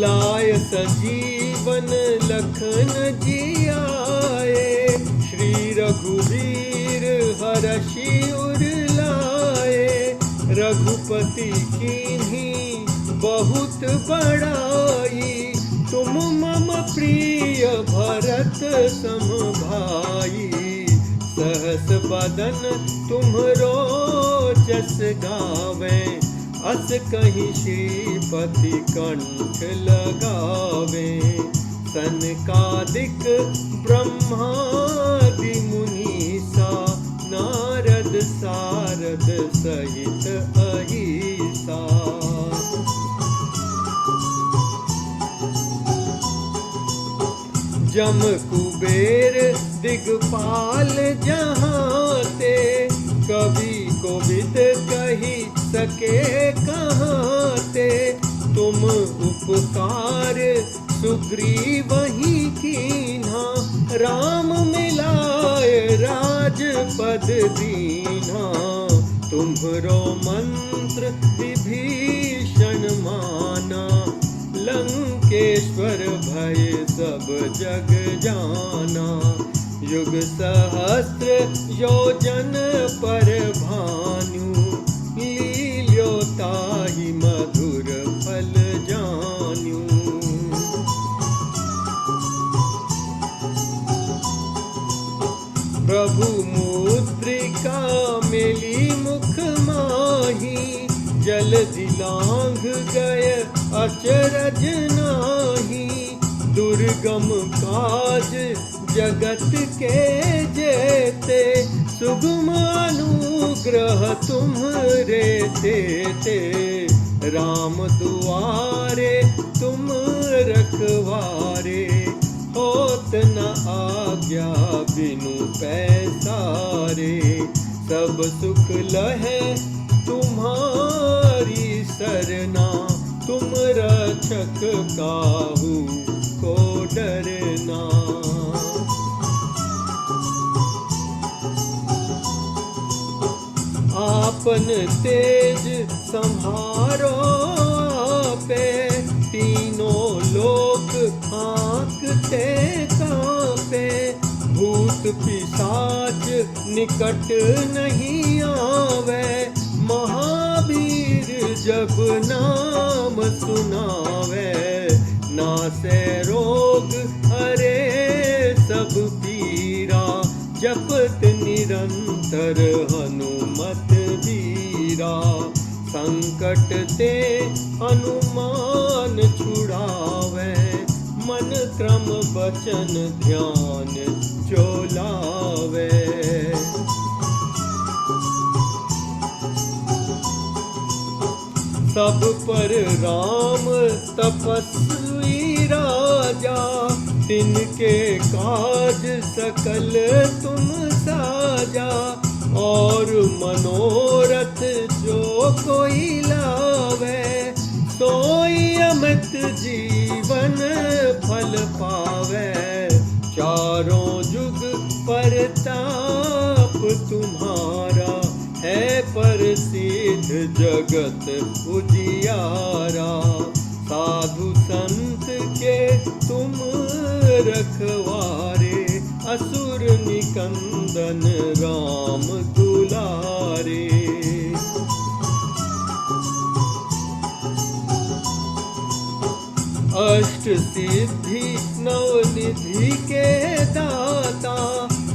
लाय सजीवन लखन जियाए, श्री रघुवीर हरषि उर लाए। रघुपति कीन्ही बहुत बड़ाई, तुम मम प्रिय भरत सम भाई। सहस बदन तुम्हरो जस गावें, अस कहीं श्रीपति कंठ लगावें। सनकादिक ब्रह्मादि मुनीसा, नारद सारद सहित अहिसा। जम कुबेर दिगपाल जहाते, कवि कोविद कही सके कहाते। तुम उपकार सुग्रीवहि कीन्हा, राम मिलाए राजपद दीन्हा। तुम्हरो मंत्र विभीषण माना, लंकेश्वर भय सब जग जाना। युग सहस्त्र योजन पर भानु, लील्यो ताहि मधुर फल जान्यू। प्रभु मुद्रिका मेली मुख माही, जलधि लांघ गए अचरज नाही। दुर्गम काज जगत के जेते, सुगम अनुग्रह तुम्हरे तेते। राम दुआरे तुम रखवारे, होत न आज्ञा बिनु पैसारे। सब सुख लहे तुम्हारी सरना, तुम रक्षक काहू को डरना। आपन तेज संहारो पे, तीनों लोक आंकते कांपे। भूत पिशाच निकट नहीं आवे, महावीर जब नाम सुनावे। नासे रोग हरे सब पीरा, जपत निरंतर हनुमत बीरा। संकट ते हनुमान छुड़ावे, मन क्रम वचन ध्यान जो लावे। सब पर राम तपस्वी राजा, तिनके काज सकल तुम साजा। और मनोरथ जो कोई लावे, सोई अमित जीवन फल पावे। चारों जुग परताप तुम्हारा, है प्रसिद्ध जगत उजियारा। साधु संत के तुम रखवारे, असुर निकंदन राम दुलारे। अष्ट सिद्धि नवनिधि के दाता,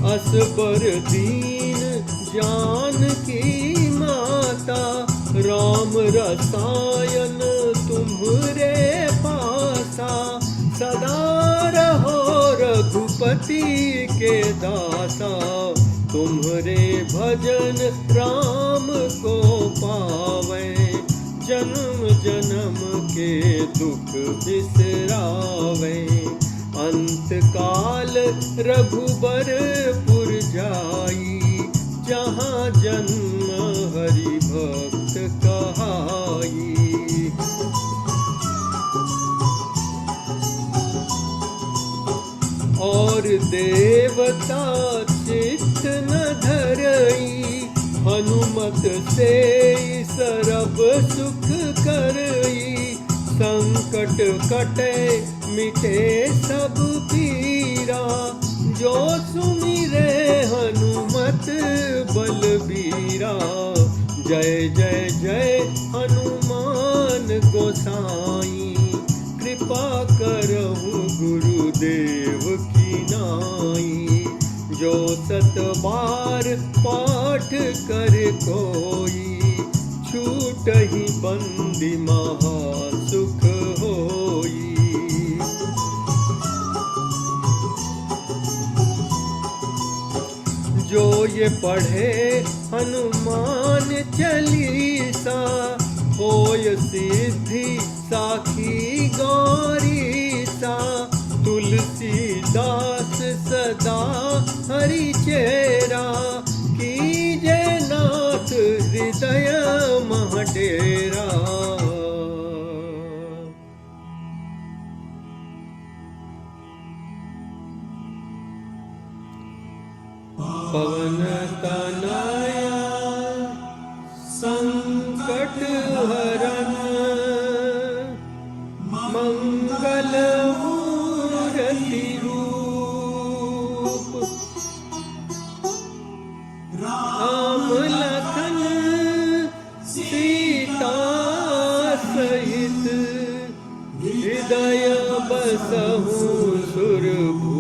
असबर दीन जानकी माता। राम रसायन तुम्हरे पासा, सदा रहो रघुपति के दासा। तुम्हरे भजन राम को पावे, जन्म जन्म के दुख बिसरावे। अंत काल रघुबरपुर जाई, जहाँ जन्म हरि भक्त कहाई। और देवता चित्त न धरई, हनुमत से सरब सुख करई। संकट कटे मिटे सब पीरा, जो सुमिरे हनुमत बलबीरा। जय जय जय हनुमान गोसाई, कृपा करहु गुरुदेव की नाई। जो सत बार पाठ कर कोई, छूट ही बंदी महा सुख होई। जो ये पढ़े हनुमान चालीसा, होय सिद्धि साखी गौरीसा। तुलसीदास सदा हरि चेरा, कीजे नाथ हृदय मह डेरा। पवन तनया संकट हरन, मंगल मूर्ति रूप। राम लखन सीता सहित, हृदय बसहु सुरभूप।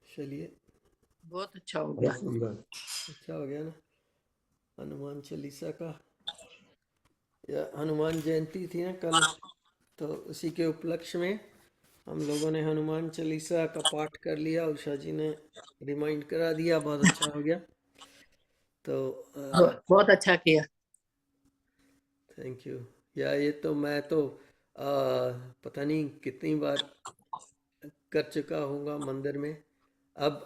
चलिए, बहुत अच्छा हो गया। अच्छा हो गया ना। हनुमान चालीसा का, या हनुमान जयंती थी ना कल, तो उसी के उपलक्ष्य में हम लोगों ने हनुमान चालीसा का पाठ कर लिया। उषा जी ने रिमाइंड करा दिया, बहुत अच्छा हो गया। तो बहुत अच्छा किया। Thank you. या ये तो मैं तो पता नहीं कितनी बार कर चुका हूँगा मंदिर में। अब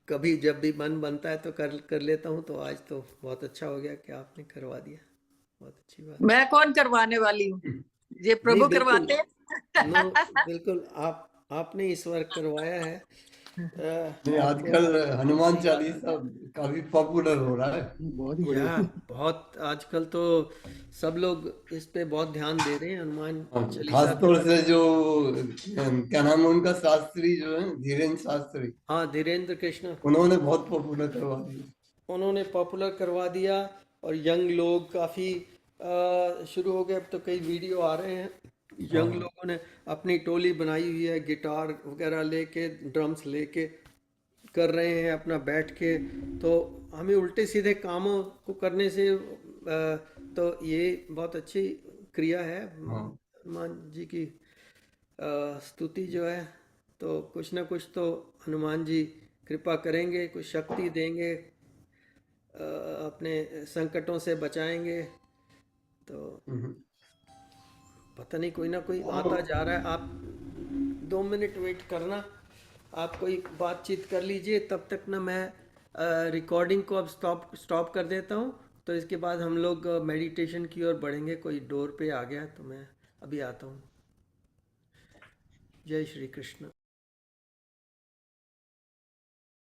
कभी जब भी मन बनता है तो कर लेता हूँ। तो आज तो बहुत अच्छा हो गया कि आपने करवा दिया, बहुत अच्छी बात। मैं कौन करवाने वाली हूँ, ये प्रभु नहीं, बिल्कुल, करवाते हैं। नो, बिल्कुल आपने ईश्वर करवाया है। नहीं, आपके आजकल हनुमान चालीसा काफी पॉपुलर हो रहा है। बहुत ही बढ़िया। बहुत आजकल तो सब लोग इस पे बहुत ध्यान दे रहे हैं, हनुमान चालीसा खास पे। तौर से जो क्या नाम है उनका, शास्त्री जो है, धीरेन्द्र शास्त्री, हाँ, धीरेन्द्र कृष्ण, उन्होंने बहुत पॉपुलर करवा दिया। उन्होंने पॉपुलर करवा दिया। और यंग लोग काफ़ी शुरू हो गए, अब तो कई वीडियो आ रहे हैं, यंग हाँ। लोगों ने अपनी टोली बनाई हुई है, गिटार वगैरह लेके, ड्रम्स लेके कर रहे हैं अपना बैठ के। तो हमें उल्टे सीधे कामों को करने से तो ये बहुत अच्छी क्रिया है हाँ। हनुमान जी की स्तुति जो है। तो कुछ ना कुछ तो हनुमान जी कृपा करेंगे, कुछ शक्ति देंगे, अपने संकटों से बचाएंगे। तो हम्म। पता नहीं, कोई ना कोई और आता जा रहा है। आप 2 मिनट वेट करना, आप कोई बातचीत कर लीजिए, तब तक ना मैं रिकॉर्डिंग को अब स्टॉप कर देता हूँ। तो इसके बाद हम लोग मेडिटेशन की ओर बढ़ेंगे। कोई डोर पे आ गया तो मैं अभी आता हूँ। जय श्री कृष्ण।